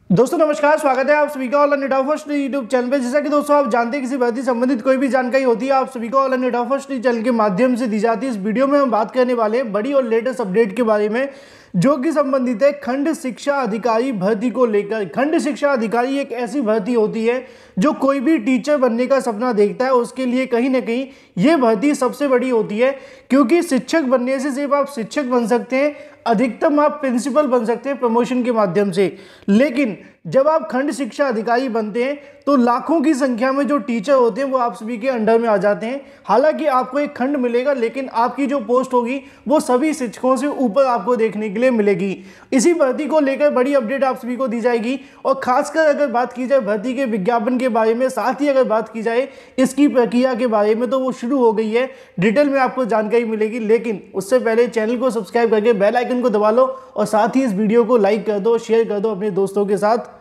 दोस्तों नमस्कार, स्वागत है आप सभी का all India first YouTube channel पे। जैसा कि दोस्तों आप जानते हैं किसी भर्ती संबंधित कोई भी जानकारी होती है आप सभी को ऑल इंडिया फर्स्ट चैनल के माध्यम से दी जाती है। इस वीडियो में हम बात करने वाले हैं बड़ी और लेटेस्ट अपडेट के बारे में जो कि संबंधित है खंड शिक्षा अधिकारी भर्ती को लेकर। खंड शिक्षा अधिकारी एक ऐसी भर्ती होती है जो कोई भी टीचर बनने का सपना देखता है उसके लिए कहीं ना कहीं ये भर्ती सबसे बड़ी होती है, क्योंकि शिक्षक बनने से सिर्फ आप शिक्षक बन सकते हैं, अधिकतम आप प्रिंसिपल बन सकते हैं प्रमोशन के माध्यम से। लेकिन जब आप खंड शिक्षा अधिकारी बनते हैं तो लाखों की संख्या में जो टीचर होते हैं वो आप सभी के अंडर में आ जाते हैं। हालांकि आपको एक खंड मिलेगा लेकिन आपकी जो पोस्ट होगी वो सभी शिक्षकों से ऊपर आपको देखने के लिए मिलेगी। इसी भर्ती को लेकर बड़ी अपडेट आप सभी को दी जाएगी और खासकर अगर बात की जाए भर्ती के विज्ञापन के बारे में, साथ ही अगर बात की जाए इसकी प्रक्रिया के बारे में तो वो शुरू हो गई है। डिटेल में आपको जानकारी मिलेगी, लेकिन उससे पहले चैनल को सब्सक्राइब करके बेल आइकन को दबा लो और साथ ही इस वीडियो को लाइक कर दो, शेयर कर दो अपने दोस्तों के साथ,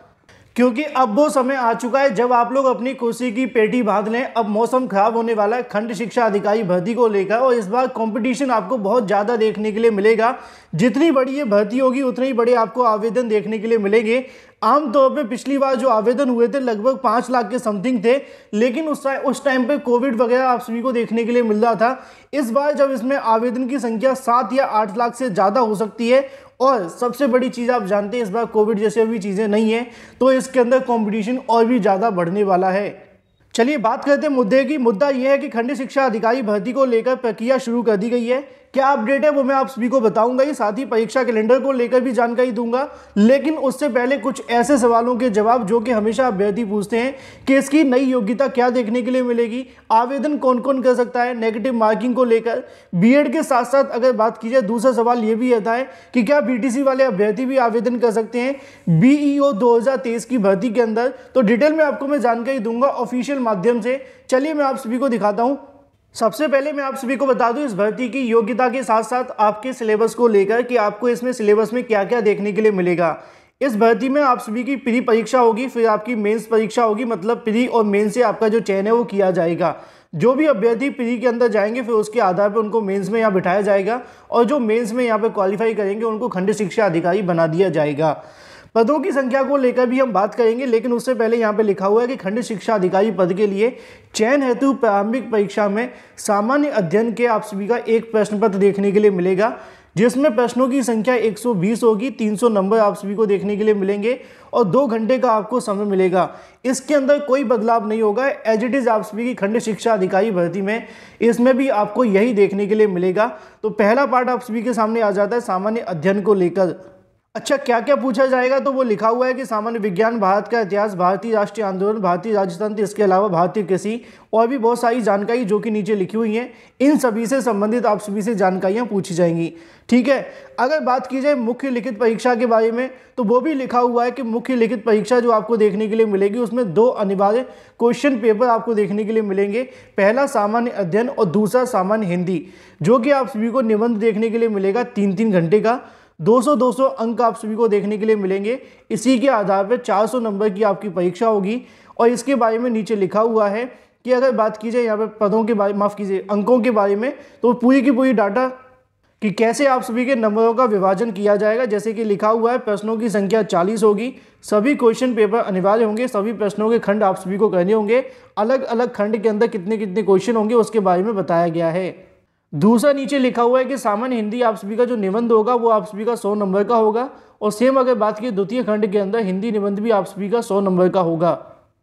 क्योंकि अब वो समय आ चुका है जब आप लोग अपनी खुशी की पेटी बांध लें। अब मौसम खराब होने वाला है खंड शिक्षा अधिकारी भर्ती को लेकर और इस बार कंपटीशन आपको बहुत ज़्यादा देखने के लिए मिलेगा। जितनी बड़ी ये भर्ती होगी उतने ही बड़े आपको आवेदन देखने के लिए मिलेंगे। आमतौर पे पिछली बार जो आवेदन हुए थे लगभग 5 लाख के समथिंग थे, लेकिन उस टाइम पे कोविड वगैरह आप सभी को देखने के लिए मिल रहा था। इस बार जब इसमें आवेदन की संख्या 7 या 8 लाख से ज़्यादा हो सकती है और सबसे बड़ी चीज़ आप जानते हैं इस बार कोविड जैसे अभी चीज़ें नहीं है तो इसके अंदर कंपटीशन और भी ज़्यादा बढ़ने वाला है। चलिए बात करते हैं मुद्दे की। मुद्दा यह है कि खंड शिक्षा अधिकारी भर्ती को लेकर प्रक्रिया शुरू कर दी गई है। क्या अपडेट है वो मैं आप सभी को बताऊंगा ही, साथ ही परीक्षा कैलेंडर को लेकर भी जानकारी दूंगा। लेकिन उससे पहले कुछ ऐसे सवालों के जवाब जो कि हमेशा अभ्यर्थी पूछते हैं कि इसकी नई योग्यता क्या देखने के लिए मिलेगी, आवेदन कौन कौन कर सकता है, नेगेटिव मार्किंग को लेकर। बीएड के साथ साथ अगर बात की जाए दूसरा सवाल ये भी रहता है कि क्या बीटीसी वाले अभ्यर्थी भी आवेदन कर सकते हैं बीईओ 2023 की भर्ती के अंदर। तो डिटेल में आपको मैं जानकारी दूंगा ऑफिशियल माध्यम से। चलिए मैं आप सभी को दिखाता हूं। सबसे पहले मैं आप सभी को बता दूं इस भर्ती की योग्यता के साथ साथ आपके सिलेबस को लेकर कि आपको इसमें सिलेबस में क्या क्या देखने के लिए मिलेगा। इस भर्ती में आप सभी की प्री परीक्षा होगी, फिर आपकी मेंस परीक्षा होगी, मतलब प्री और मेंस से आपका जो चयन है वो किया जाएगा। जो भी अभ्यर्थी प्री के अंदर जाएंगे फिर उसके आधार पर उनको मेंस में यहाँ बिठाया जाएगा और जो मेंस में यहाँ पर क्वालिफाई करेंगे उनको खंड शिक्षा अधिकारी बना दिया जाएगा। पदों की संख्या को लेकर भी हम बात करेंगे, लेकिन उससे पहले यहाँ पे लिखा हुआ है कि खंड शिक्षा अधिकारी पद के लिए चयन हेतु प्रारंभिक परीक्षा में सामान्य अध्ययन के आप सभी का एक प्रश्न पत्र देखने के लिए मिलेगा, जिसमें प्रश्नों की संख्या 120 होगी। 300 नंबर आप सभी को देखने के लिए मिलेंगे और 2 घंटे का आपको समय मिलेगा। इसके अंदर कोई बदलाव नहीं होगा, एज इट इज़ आप सभी की खंड शिक्षा अधिकारी भर्ती में इसमें भी आपको यही देखने के लिए मिलेगा। तो पहला पार्ट आप सभी के सामने आ जाता है सामान्य अध्ययन को लेकर। अच्छा, क्या क्या पूछा जाएगा तो वो लिखा हुआ है कि सामान्य विज्ञान, भारत का इतिहास, भारतीय राष्ट्रीय आंदोलन, भारतीय राजतंत्र, इसके अलावा भारतीय कृषि और भी बहुत सारी जानकारी जो कि नीचे लिखी हुई हैं, इन सभी से संबंधित आप सभी से जानकारियां पूछी जाएंगी। ठीक है, अगर बात की जाए मुख्य लिखित परीक्षा के बारे में तो वो भी लिखा हुआ है कि मुख्य लिखित परीक्षा जो आपको देखने के लिए मिलेगी उसमें 2 अनिवार्य क्वेश्चन पेपर आपको देखने के लिए मिलेंगे। पहला सामान्य अध्ययन और दूसरा सामान्य हिंदी, जो कि आप सभी को निबंध देखने के लिए मिलेगा 3-3 घंटे का। 200-200 अंक आप सभी को देखने के लिए मिलेंगे। इसी के आधार पर 400 नंबर की आपकी परीक्षा होगी और इसके बारे में नीचे लिखा हुआ है कि अगर बात की जाए यहाँ पर पदों के बारे, माफ़ कीजिए, अंकों के बारे में, तो पूरी की पूरी डाटा कि कैसे आप सभी के नंबरों का विभाजन किया जाएगा। जैसे कि लिखा हुआ है प्रश्नों की संख्या 40 होगी, सभी क्वेश्चन पेपर अनिवार्य होंगे, सभी प्रश्नों के खंड आप सभी को करने होंगे। अलग अलग खंड के अंदर कितने कितने क्वेश्चन होंगे उसके बारे में बताया गया है। दूसरा नीचे लिखा हुआ है कि सामान्य हिंदी आप सभी का जो निबंध होगा वो आप सभी का 100 नंबर का होगा और सेम अगर बात की द्वितीय खंड के अंदर हिंदी निबंध भी आप सभी का 100 नंबर का होगा।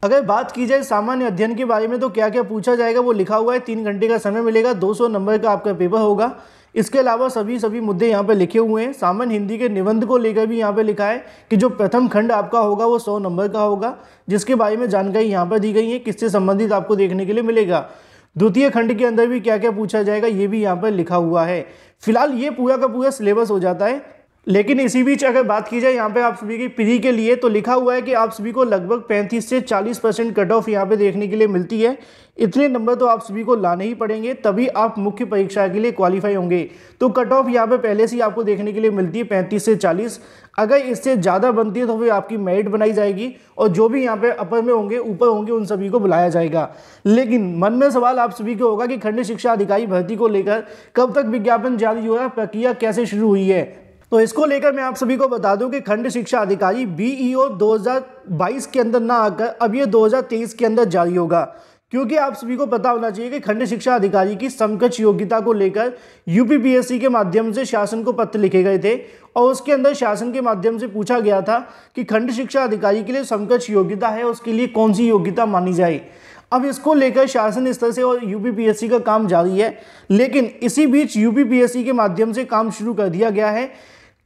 अगर बात की जाए सामान्य अध्ययन के बारे में तो क्या क्या पूछा जाएगा वो लिखा हुआ है। 3 घंटे का समय मिलेगा, 200 नंबर का आपका पेपर होगा। इसके अलावा सभी मुद्दे यहाँ पे लिखे हुए हैं। सामान्य हिंदी के निबंध को लेकर भी यहाँ पे लिखा है कि जो प्रथम खंड आपका होगा वो 100 नंबर का होगा, जिसके बारे में जानकारी यहाँ पर दी गई है किससे संबंधित आपको देखने के लिए मिलेगा। द्वितीय खंड के अंदर भी क्या क्या पूछा जाएगा ये भी यहाँ पर लिखा हुआ है। फिलहाल ये पूरा का पूरा सिलेबस हो जाता है, लेकिन इसी बीच अगर बात की जाए यहाँ पे आप सभी की प्री के लिए तो लिखा हुआ है कि आप सभी को लगभग 35 से 40% कट ऑफ यहाँ पे देखने के लिए मिलती है। इतने नंबर तो आप सभी को लाने ही पड़ेंगे तभी आप मुख्य परीक्षा के लिए क्वालिफाई होंगे। तो कट ऑफ यहाँ पे पहले से ही आपको देखने के लिए मिलती है 35 से 40। अगर इससे ज़्यादा बनती है तो फिर आपकी मेरिट बनाई जाएगी और जो भी यहाँ पे अपर में होंगे, ऊपर होंगे, उन सभी को बुलाया जाएगा। लेकिन मन में सवाल आप सभी को होगा कि खंड शिक्षा अधिकारी भर्ती को लेकर कब तक विज्ञापन जारी हो रहा है, प्रक्रिया कैसे शुरू हुई है। तो इसको लेकर मैं आप सभी को बता दूं कि खंड शिक्षा अधिकारी बीईओ 2022 के अंदर ना आकर अब ये 2023 के अंदर जारी होगा, क्योंकि आप सभी को पता होना चाहिए कि खंड शिक्षा अधिकारी की समकक्ष योग्यता को लेकर यूपीपीएससी के माध्यम से शासन को पत्र लिखे गए थे और उसके अंदर शासन के माध्यम से पूछा गया था कि खंड शिक्षा अधिकारी के लिए समकक्ष योग्यता है उसके लिए कौन सी योग्यता मानी जाए। अब इसको लेकर शासन स्तर से और यूपीपीएससी का काम जारी है, लेकिन इसी बीच यूपीपीएससी के माध्यम से काम शुरू कर दिया गया है,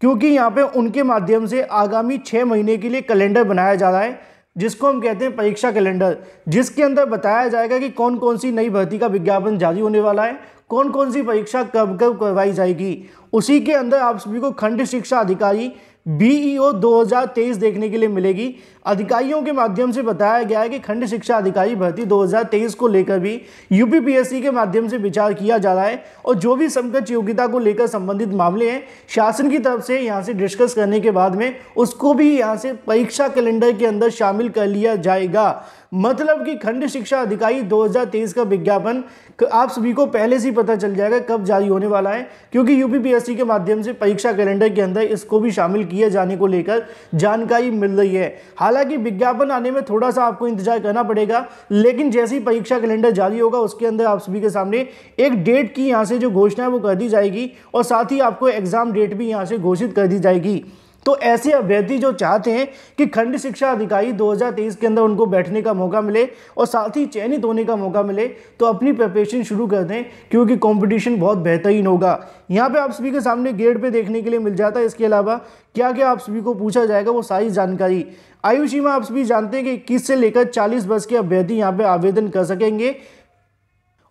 क्योंकि यहाँ पे उनके माध्यम से आगामी 6 महीने के लिए कैलेंडर बनाया जा रहा है जिसको हम कहते हैं परीक्षा कैलेंडर, जिसके अंदर बताया जाएगा कि कौन कौन सी नई भर्ती का विज्ञापन जारी होने वाला है, कौन कौन सी परीक्षा कब कब करवाई जाएगी। उसी के अंदर आप सभी को खंड शिक्षा अधिकारी बीईओ 2023 देखने के लिए मिलेगी। अधिकारियों के माध्यम से बताया गया है कि खंड शिक्षा अधिकारी भर्ती 2023 को लेकर भी यूपीपीएससी के माध्यम से विचार किया जा रहा है और जो भी समकक्ष योग्यता को लेकर संबंधित मामले हैं शासन की तरफ से यहाँ से डिस्कस करने के बाद में उसको भी यहाँ से परीक्षा कैलेंडर के अंदर शामिल कर लिया जाएगा। मतलब कि खंड शिक्षा अधिकारी 2023 का विज्ञापन आप सभी को पहले से ही पता चल जाएगा कब जारी होने वाला है, क्योंकि यूपीपीएससी के माध्यम से परीक्षा कैलेंडर के अंदर इसको भी शामिल किए जाने को लेकर जानकारी मिल रही है। हालांकि विज्ञापन आने में थोड़ा सा आपको इंतजार करना पड़ेगा, लेकिन जैसे ही परीक्षा कैलेंडर जारी होगा उसके अंदर आप सभी के सामने एक डेट की यहाँ से जो घोषणा है वो कर दी जाएगी और साथ ही आपको एग्जाम डेट भी यहाँ से घोषित कर दी जाएगी। तो ऐसे अभ्यर्थी जो चाहते हैं कि खंड शिक्षा अधिकारी 2023 के अंदर उनको बैठने का मौका मिले और साथ ही चयनित होने का मौका मिले तो अपनी प्रिपरेशन शुरू कर दें, क्योंकि कंपटीशन बहुत बेहतरीन होगा। यहाँ पे आप सभी के सामने गेट पे देखने के लिए मिल जाता है। इसके अलावा क्या क्या आप सभी को पूछा जाएगा वो सारी जानकारी। आयु सीमा आप सभी जानते हैं कि 21 से लेकर 40 वर्ष के अभ्यर्थी यहाँ पे आवेदन कर सकेंगे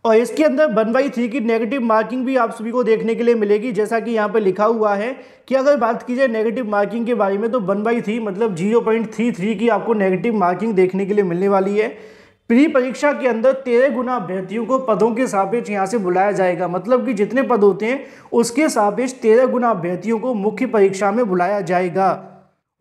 और इसके अंदर 1/3 की नेगेटिव मार्किंग भी आप सभी को देखने के लिए मिलेगी। जैसा कि यहाँ पे लिखा हुआ है कि अगर बात की जाए नेगेटिव मार्किंग के बारे में तो 1/3 मतलब 0.33 की आपको नेगेटिव मार्किंग देखने के लिए मिलने वाली है। प्री परीक्षा के अंदर 13 गुना अभ्यर्थियों को पदों के सापेक्ष यहाँ से बुलाया जाएगा, मतलब कि जितने पद होते हैं उसके सापेक्ष 13 गुना अभ्यर्थियों को मुख्य परीक्षा में बुलाया जाएगा।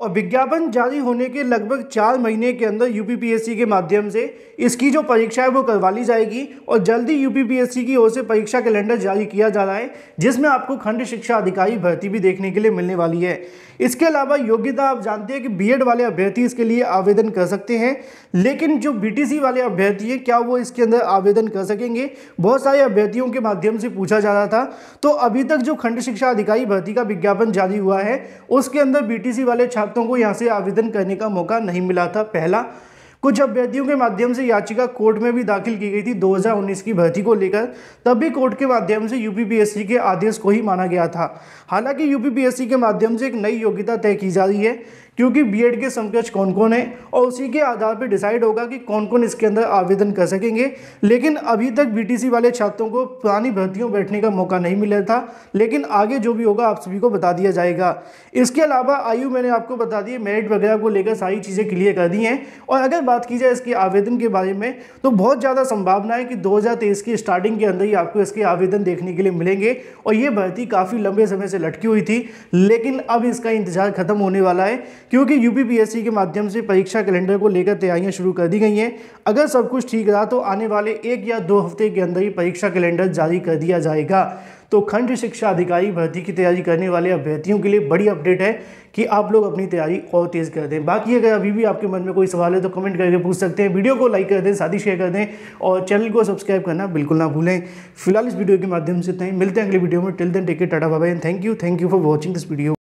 और विज्ञापन जारी होने के लगभग 4 महीने के अंदर यूपीपीएससी के माध्यम से इसकी जो परीक्षा है वो करवा ली जाएगी और जल्दी यूपीपीएससी की ओर से परीक्षा कैलेंडर जारी किया जा रहा है, जिसमें आपको खंड शिक्षा अधिकारी भर्ती भी देखने के लिए मिलने वाली है। इसके अलावा योग्यता आप जानते हैं कि बीएड वाले अभ्यर्थी इसके लिए आवेदन कर सकते हैं, लेकिन जो बीटीसी वाले अभ्यर्थी हैं क्या वो इसके अंदर आवेदन कर सकेंगे, बहुत सारे अभ्यर्थियों के माध्यम से पूछा जा रहा था। तो अभी तक जो खंड शिक्षा अधिकारी भर्ती का विज्ञापन जारी हुआ है उसके अंदर बीटीसी वाले छात्रों को यहाँ से आवेदन करने का मौका नहीं मिला था। पहला, कुछ अभ्यर्थियों के माध्यम से याचिका कोर्ट में भी दाखिल की गई थी 2019 की भर्ती को लेकर, तब भी कोर्ट के माध्यम से यूपीपीएससी के आदेश को ही माना गया था। हालांकि यूपीपीएससी के माध्यम से एक नई योग्यता तय की जा रही है, क्योंकि बीएड के समकक्ष कौन कौन है और उसी के आधार पर डिसाइड होगा कि कौन कौन इसके अंदर आवेदन कर सकेंगे। लेकिन अभी तक बीटीसी वाले छात्रों को पुरानी भर्तियों बैठने का मौका नहीं मिला था, लेकिन आगे जो भी होगा आप सभी को बता दिया जाएगा। इसके अलावा आयु मैंने आपको बता दी, मेरिट वगैरह को लेकर सारी चीज़ें क्लियर कर दी हैं। और अगर बात की जाए इसके आवेदन के बारे में तो बहुत ज़्यादा संभावना है कि 2023 की स्टार्टिंग के अंदर ही आपको इसके आवेदन देखने के लिए मिलेंगे। और ये भर्ती काफ़ी लंबे समय से लटकी हुई थी, लेकिन अब इसका इंतजार खत्म होने वाला है, क्योंकि यूपीपीएससी के माध्यम से परीक्षा कैलेंडर को लेकर तैयारियां शुरू कर दी गई हैं। अगर सब कुछ ठीक रहा तो आने वाले 1 या 2 हफ्ते के अंदर ही परीक्षा कैलेंडर जारी कर दिया जाएगा। तो खंड शिक्षा अधिकारी भर्ती की तैयारी करने वाले अभ्यर्थियों के लिए बड़ी अपडेट है कि आप लोग अपनी तैयारी और तेज़ कर दें। बाकी अगर अभी भी आपके मन में कोई सवाल है तो कमेंट करके पूछ सकते हैं। वीडियो को लाइक कर दें, साथ ही शेयर कर दें और चैनल को सब्सक्राइब करना बिल्कुल ना भूलें। फिलहाल इस वीडियो के माध्यम से इतना ही, मिलते हैं अगले वीडियो में। Till then take care, tata bye bye and thank you for watching this video.